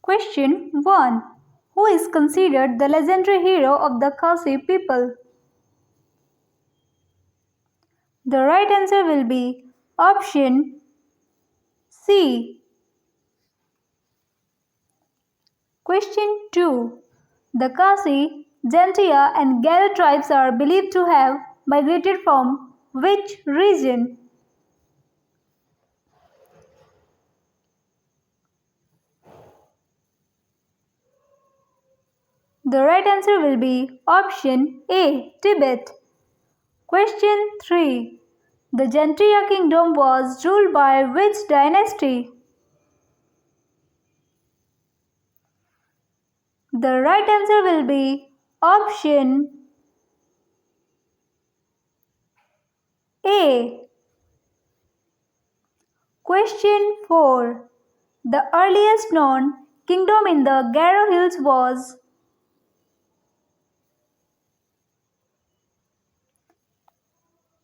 Question 1. Who is considered the legendary hero of the Khasi people? The right answer will be option C. Question 2. The Khasi, Jantia and Garo tribes are believed to have migrated from which region? The right answer will be option A. Tibet. Question 3. The Jantia kingdom was ruled by which dynasty? The right answer will be option A. Question 4. The earliest known kingdom in the Garo Hills was?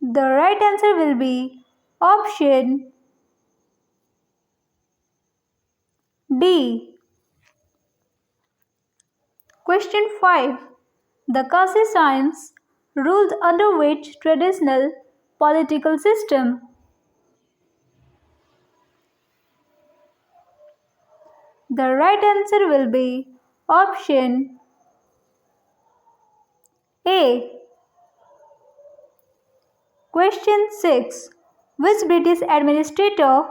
The right answer will be option D. Question 5. The Khasi Saiyans ruled under which traditional political system? The right answer will be option A. Question 6. Which British administrator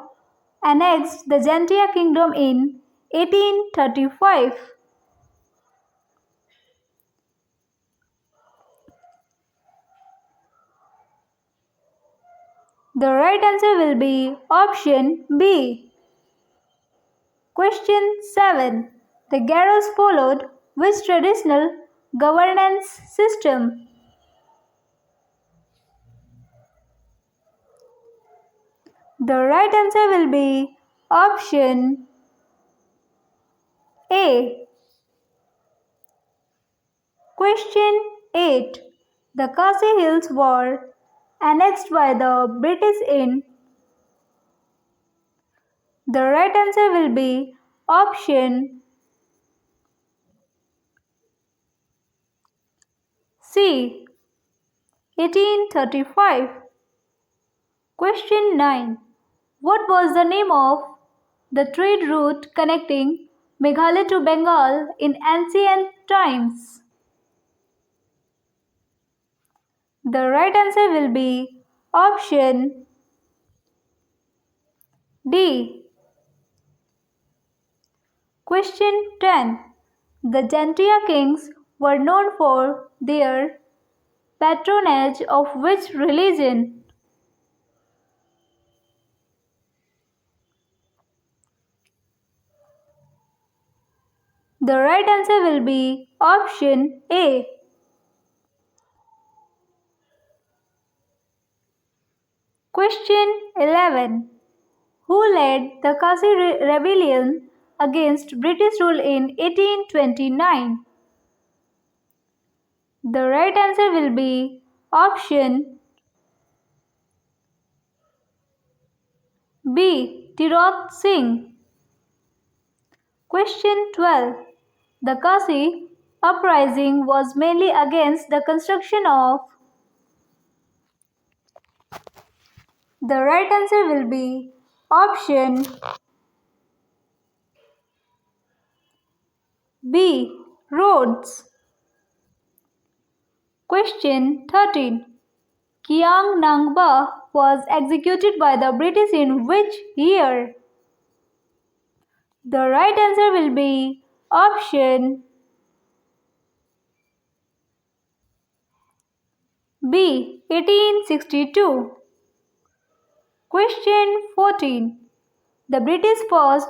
annexed the Jantia kingdom in 1835? The right answer will be option B. Question 7. The Garos followed which traditional governance system? The right answer will be option A. Question 8. The Khasi Hills were annexed by the British in? The right answer will be option C. 1835. Question 9. What was the name of the trade route connecting Meghalaya to Bengal in ancient times? The right answer will be option D. Question 10. The Jantia kings were known for their patronage of which religion? The right answer will be option A. Question 11. Who led the Khasi rebellion against British rule in 1829? The right answer will be option B. Tirot Singh. Question 12. The Khasi uprising was mainly against the construction of? The right answer will be option B. Roads. Question 13. Kiang Nang Ba was executed by the British in which year? The right answer will be option B. 1862. Question 14. The British first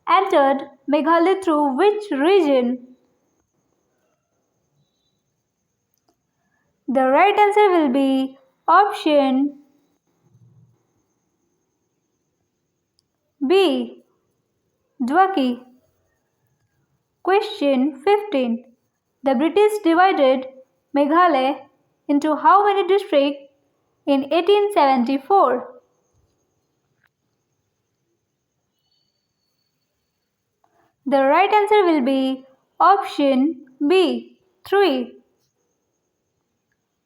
entered Meghalaya through which region? The right answer will be option B. Dwaki. Question 15. The British divided Meghalaya into how many districts in 1874? The right answer will be option B, 3.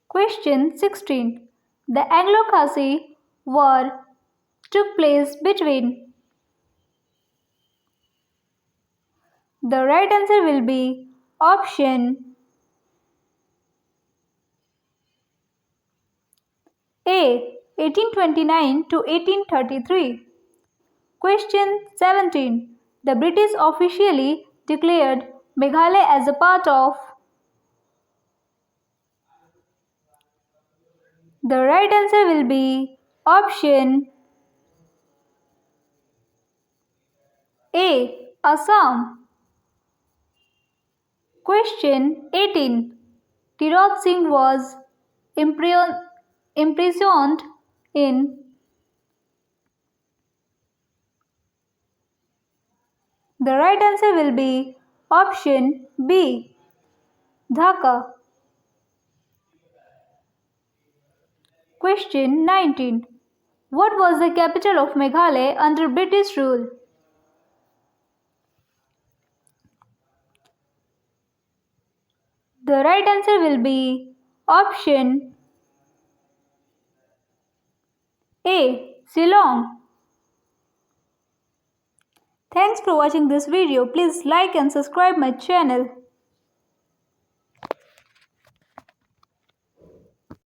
Question 16. The Anglo-Khasi War took place between. The right answer will be option A, 1829 to 1833. Question 17. The British officially declared Meghalaya as a part of. The right answer will be option A, Assam. Question 18. Tirot Singh was imprisoned in. The right answer will be option B, Dhaka. Question 19. What was the capital of Meghalaya under British rule? The right answer will be option A, Ceylon. Thanks for watching this video. Please like and subscribe my channel.